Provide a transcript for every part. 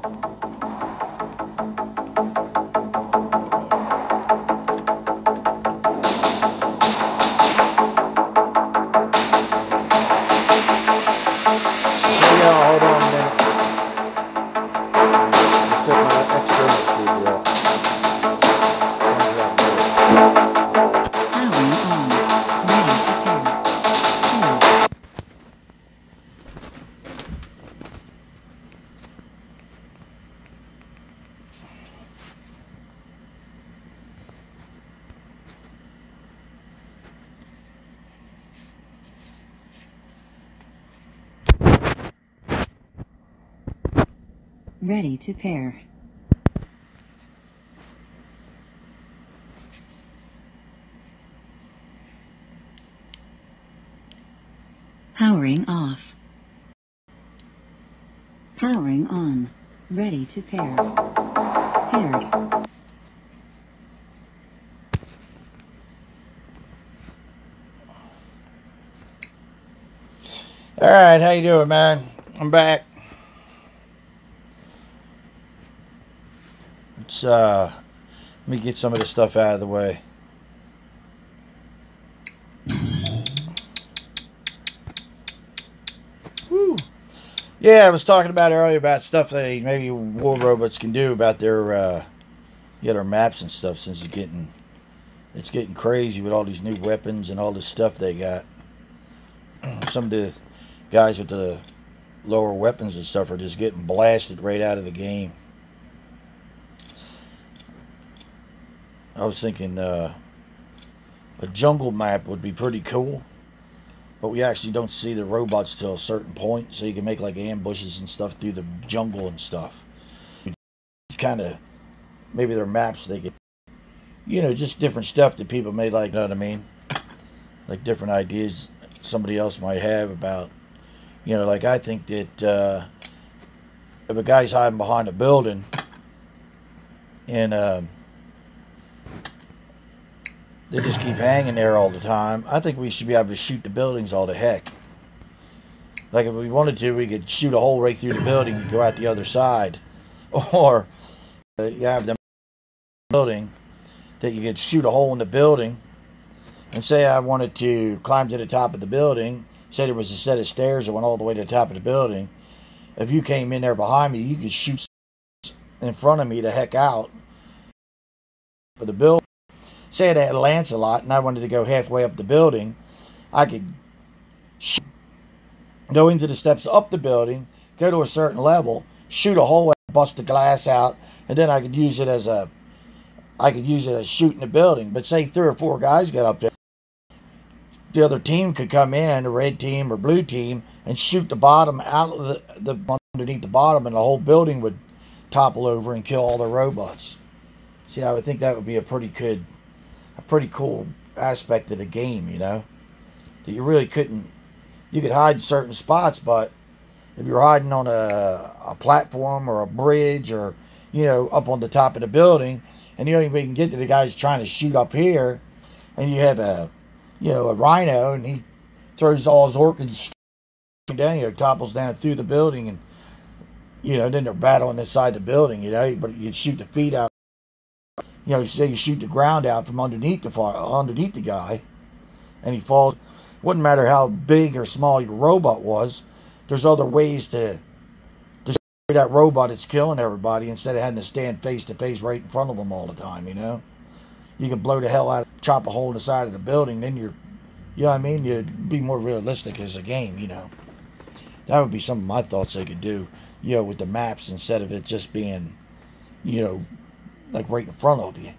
Hold on a minute. Let's set my external speaker up. Powering on. Ready to pair. Ready to pair. Powering off. Powering on. Ready to pair. Paired. All right, how you doing, man? I'm back. Let's let me get some of this stuff out of the way. Woo. Yeah, I was talking about earlier about stuff that maybe war robots can do about their their maps and stuff, since it's getting crazy with all these new weapons and all this stuff they got. Some of the guys with the lower weapons and stuff are just getting blasted right out of the game. I was thinking a jungle map would be pretty cool, but we actually don't see the robots till a certain point, so you can make like ambushes and stuff through the jungle and stuff. Kind of, maybe their maps, they get, just different stuff that people may like, you know what I mean? Like different ideas somebody else might have about, like I think that if a guy's hiding behind a building and they just keep hanging there all the time, I think we should be able to shoot the buildings all to heck. Like if we wanted to, we could shoot a hole right through the building and go out the other side. Or you have them building that you could shoot a hole in the building, and say I wanted to climb to the top of the building, say there was a set of stairs that went all the way to the top of the building. If you came in there behind me, you could shoot in front of me the heck out for the building. Say I had Lancelot and I wanted to go halfway up the building, I could go into the steps up the building, go to a certain level, shoot a hole, bust the glass out, and then I could use it as shooting the building. But say 3 or 4 guys got up there, the other team could come in, the red team or blue team, and shoot the bottom out of the underneath the bottom, and the whole building would topple over and kill all the robots. See, I would think that would be a pretty cool aspect of the game, that you really couldn't. You could hide in certain spots, but if you're hiding on a platform or a bridge or up on the top of the building, and you don't even get to the guys trying to shoot up here, and you have a rhino, and he throws all his orchids down, topples down through the building, and then they're battling inside the building, but you shoot the feet out, say you shoot the ground out from underneath the guy, and he falls. Wouldn't matter how big or small your robot was, there's other ways to destroy that robot that's killing everybody, instead of having to stand face to face right in front of them all the time. You can blow the hell out, chop a hole in the side of the building, then you'd be more realistic as a game. That would be some of my thoughts they could do, with the maps, instead of it just being, like right in front of you.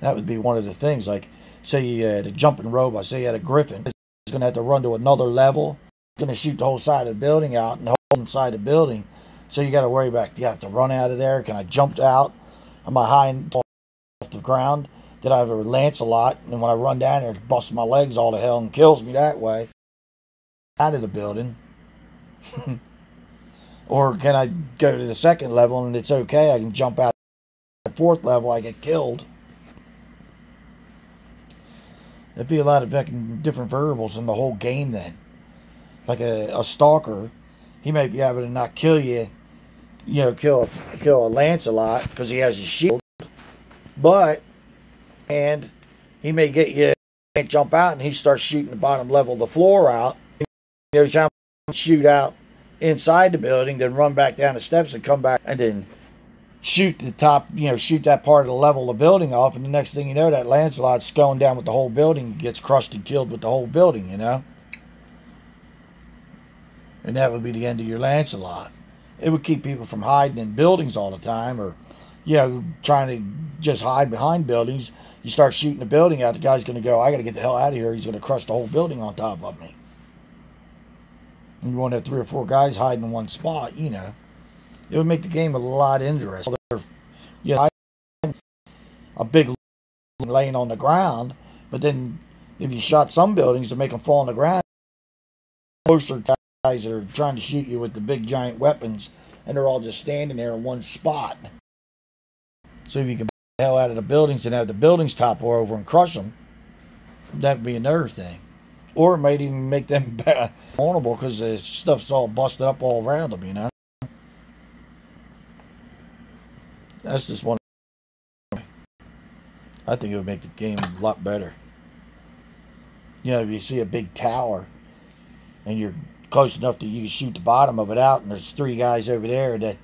That would be one of the things. Like, say you had a jumping robot, say you had a griffin, it's going to have to run to another level, it's going to shoot the whole side of the building out and the whole inside the building. So you got to worry about, do you have to run out of there? Can I jump out? Am I high off the ground? Did I have a Lancelot, and when I run down there, it busts my legs all to hell and kills me that way out of the building? Or can I go to the second level and it's okay, I can jump out the 4th level, I get killed? There'd be a lot of different variables in the whole game then. Like a stalker, he might be able to not kill you kill a Lancelot because he has a shield. But and he may get you can't jump out, and he starts shooting the bottom level of the floor out. He's how to shoot out inside the building, then run back down the steps and come back and then shoot the top, shoot that part of the level of the building off, and the next thing you know, that Lancelot's going down with the whole building, gets crushed and killed with the whole building, And that would be the end of your Lancelot. It would keep people from hiding in buildings all the time, or, trying to just hide behind buildings. You start shooting the building out, the guy's going to go, I got to get the hell out of here. He's going to crush the whole building on top of me. And you want to have 3 or 4 guys hiding in one spot, It would make the game a lot interesting. A big laying on the ground, but then if you shot some buildings to make them fall on the ground, closer guys that are trying to shoot you with the big giant weapons, and they're all just standing there in one spot. So if you can get the hell out of the buildings and have the buildings topple over and crush them, that would be another thing. Or it might even make them vulnerable because the stuff's all busted up all around them, That's just one. I think it would make the game a lot better. If you see a big tower and you're close enough that you can shoot the bottom of it out, and there's 3 guys over there, that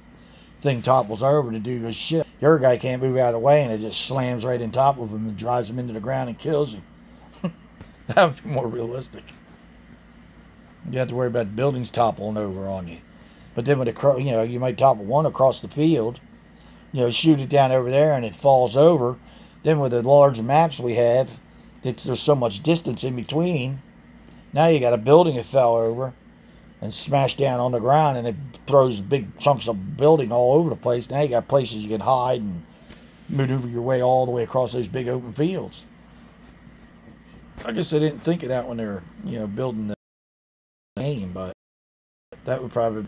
thing topples over to do his shit. The other guy can't move out of the way, and it just slams right in top of him and drives him into the ground and kills him. That would be more realistic. You have to worry about buildings toppling over on you. But then when you might topple one across the field, shoot it down over there and it falls over. Then with the large maps we have, there's so much distance in between. Now you got a building that fell over and smashed down on the ground, and it throws big chunks of building all over the place. Now you got places you can hide and maneuver your way all the way across those big open fields. I guess they didn't think of that when they were, building the game, but that would probably,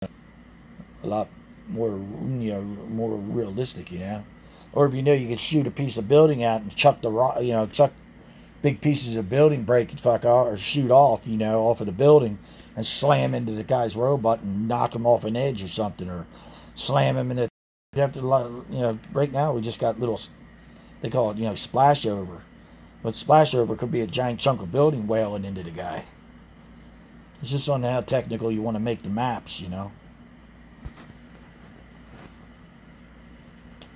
a lot more, more realistic, Or if you could shoot a piece of building out and chuck chuck big pieces of building, break the fuck off, or shoot off, off of the building and slam into the guy's robot and knock him off an edge or something, or slam him in the. You have to, right now we just got little, they call it, splash over. But splash over could be a giant chunk of building wailing into the guy. It's just on how technical you want to make the maps,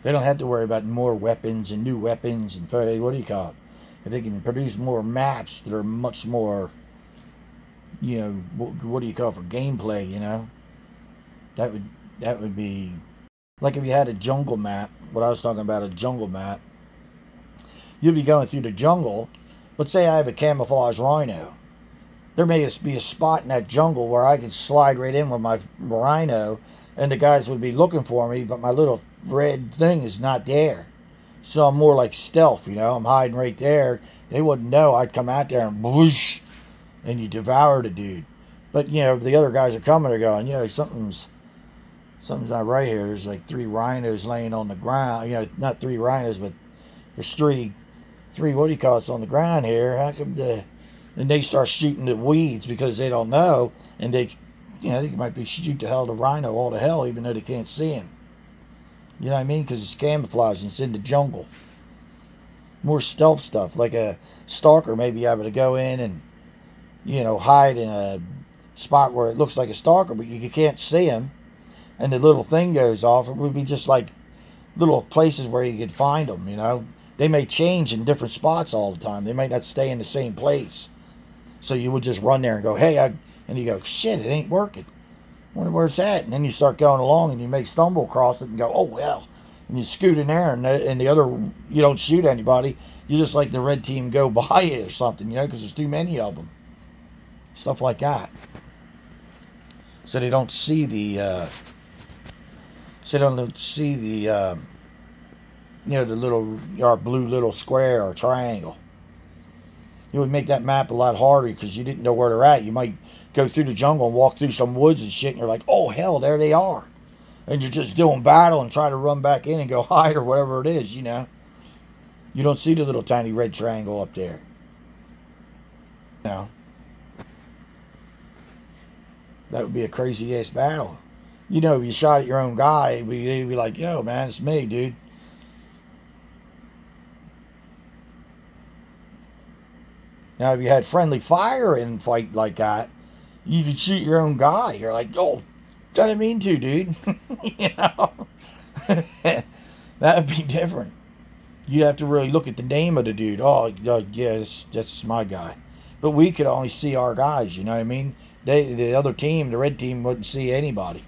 They don't have to worry about more weapons and new weapons and what do you call it? If they can produce more maps that are much more, what do you call it, for gameplay, that would be like if you had a jungle map. What I was talking about, a jungle map. You'd be going through the jungle. Let's say I have a camouflage rhino. There may be a spot in that jungle where I could slide right in with my rhino, and the guys would be looking for me, but my little red thing is not there. So I'm more like stealth, I'm hiding right there. They wouldn't know. I'd come out there and whoosh, and you devour the dude. But, if the other guys are coming, they're going, something's not right here. There's like 3 rhinos laying on the ground. Not 3 rhinos, but there's three, what do you call it, on the ground here. How come and they start shooting the weeds because they don't know, and they might be shoot the hell the rhino all to hell, even though they can't see him. You know what I mean? Because it's camouflage and it's in the jungle. More stealth stuff. Like a stalker may be able to go in and, hide in a spot where it looks like a stalker, but you can't see him. And the little thing goes off. It would be just like little places where you could find them, They may change in different spots all the time. They might not stay in the same place. So you would just run there and go, hey, and you go, shit, it ain't working. Wonder where it's at. And then you start going along and you may stumble across it and go, oh, well. And you scoot in there, and the other, you don't shoot anybody. You just let the red team go by it or something, because there's too many of them. Stuff like that. So they don't see the, the little, our blue little square or triangle. It would make that map a lot harder because you didn't know where they're at. You might go through the jungle and walk through some woods and shit, and you're like, oh, hell, there they are. And you're just doing battle and try to run back in and go hide or whatever it is, You don't see the little tiny red triangle up there. That would be a crazy-ass battle. You know, if you shot at your own guy, you'd be like, yo, man, it's me, dude. Now, if you had friendly fire in a fight like that, you could shoot your own guy. You're like, oh, didn't mean to, dude. You know? That would be different. You'd have to really look at the name of the dude. Oh, yeah, that's my guy. But we could only see our guys, you know what I mean? The other team, the red team, wouldn't see anybody.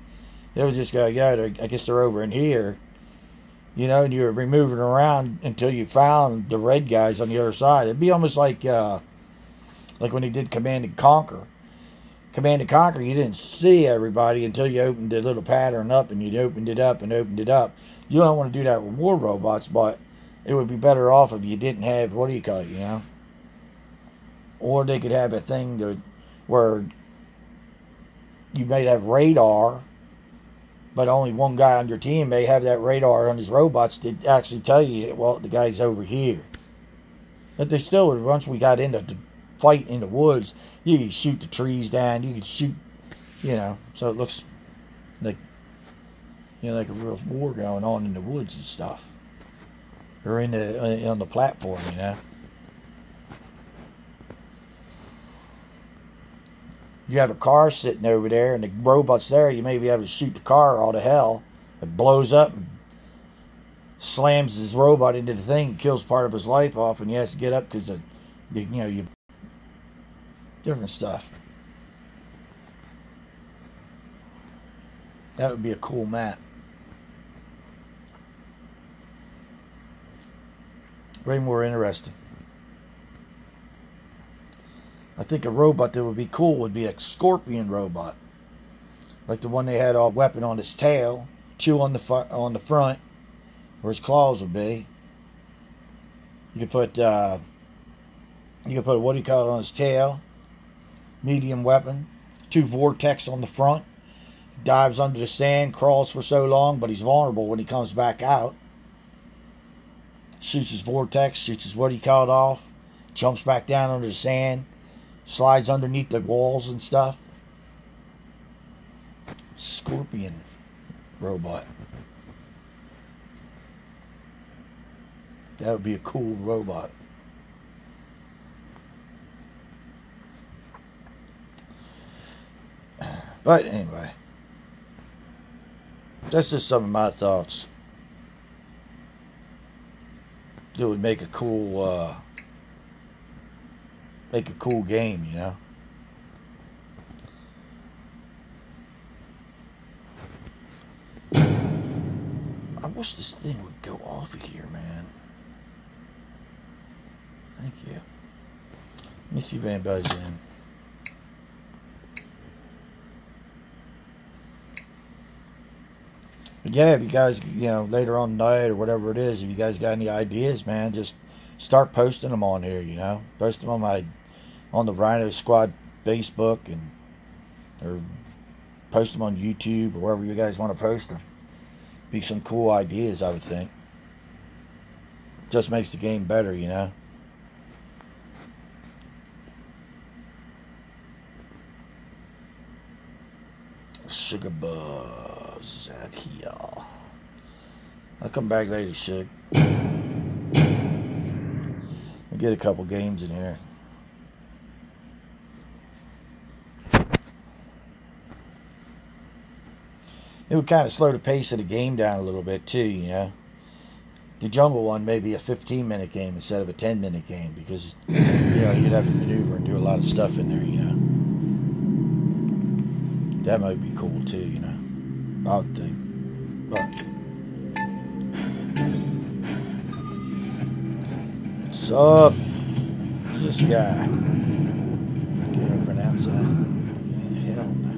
They would just go, yeah, I guess they're over in here. You know, and you would be moving around until you found the red guys on the other side. It'd be almost like when he did Command and Conquer. Command and Conquer, you didn't see everybody until you opened the little pattern up, and you opened it up and opened it up. You don't want to do that with war robots, but it would be better off if you didn't have, what do you call it, you know? Or they could have a thing where you may have radar, but only one guy on your team may have that radar on his robots to actually tell you, well, the guy's over here. But they still, once we got into the fight in the woods, you could shoot the trees down, you could shoot, you know, so it looks like, you know, like a real war going on in the woods and stuff. Or on the platform, you know. You have a car sitting over there and the robot's there, you may be able to shoot the car all to hell. It blows up and slams his robot into the thing, kills part of his life off, and he has to get up because you different stuff. That would be a cool map. Way more interesting. I think a robot that would be cool would be a scorpion robot, like the one they had a weapon on his tail, two on the front, where his claws would be. You could put what do you call it on his tail? Medium weapon, two vortex on the front. Dives under the sand, crawls for so long, but he's vulnerable when he comes back out. Shoots his vortex, shoots his what do you call it off, jumps back down under the sand. Slides underneath the walls and stuff. Scorpion robot. That would be a cool robot. But anyway, that's just some of my thoughts. It would make a cool game, you know. I wish this thing would go off of here, man. Thank you. Let me see if anybody's in. But yeah, if you guys, you know, later on tonight or whatever it is, if you guys got any ideas, man, just start posting them on here, you know. Post them on the Rhino Squad Facebook, or post them on YouTube or wherever you guys want to post them. Be some cool ideas, I would think. Just makes the game better, you know. Sugar Buzz is out here. I'll come back later, Sugar. I'll get a couple games in here. It would kind of slow the pace of the game down a little bit too, you know. The jungle one may be a 15-minute game instead of a 10-minute game because, you know, you'd have to maneuver and do a lot of stuff in there, you know. That might be cool too, you know. I would think. But what's up? This guy. Can't pronounce that. Hell no.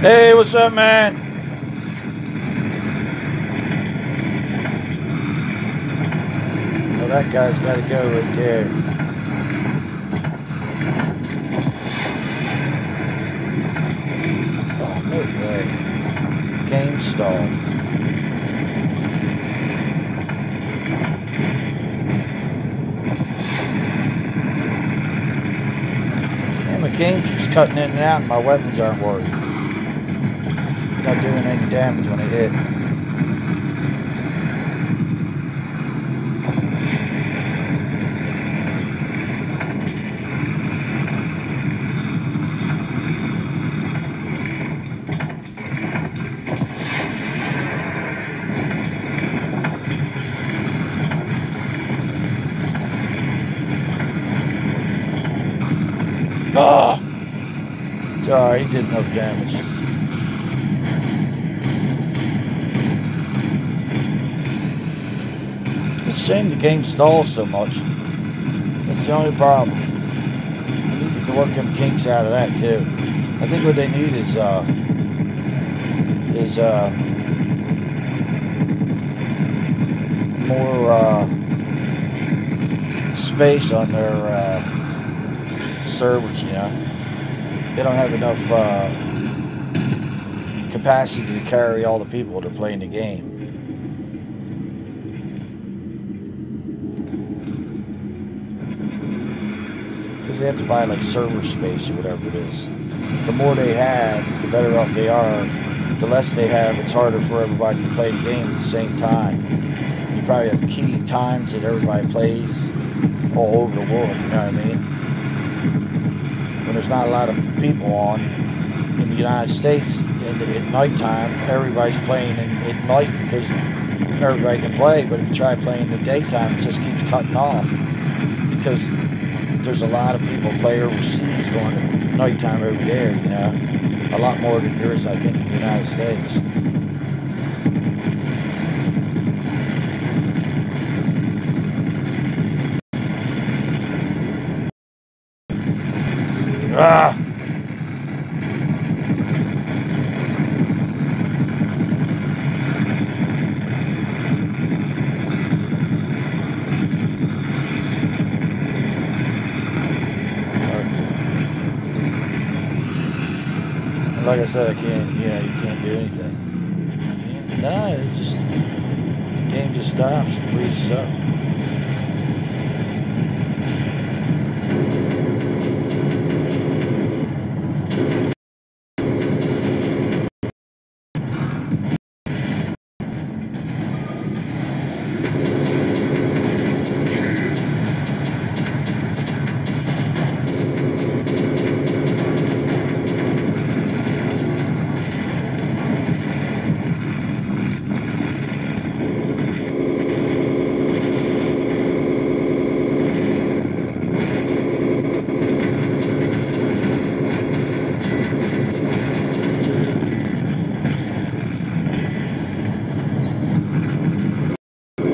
Hey, what's up, man? Well, that guy's got to go right there. Oh, no way. Game stalled. Man, my game keeps cutting in and out and my weapons aren't working. Not doing any damage when I hit. Oh! It's alright, he did enough damage. It's a shame the game stalls so much. That's the only problem. They need to work them kinks out of that too. I think what they need is more space on their servers, you know. They don't have enough capacity to carry all the people that are playing the game. Because they have to buy like server space or whatever it is. The more they have, the better off they are. The less they have, it's harder for everybody to play the game at the same time. You probably have key times that everybody plays all over the world, you know what I mean? When there's not a lot of people on in the United States at nighttime, everybody's playing at night because everybody can play, but if you try playing in the daytime, it just keeps cutting off because there's a lot of people play overseas during the nighttime over there, you know, a lot more than there is, I think, in the United States. Ah! Like I said, I can't, yeah, you can't do anything. No, it just, the game just stops, it freezes up.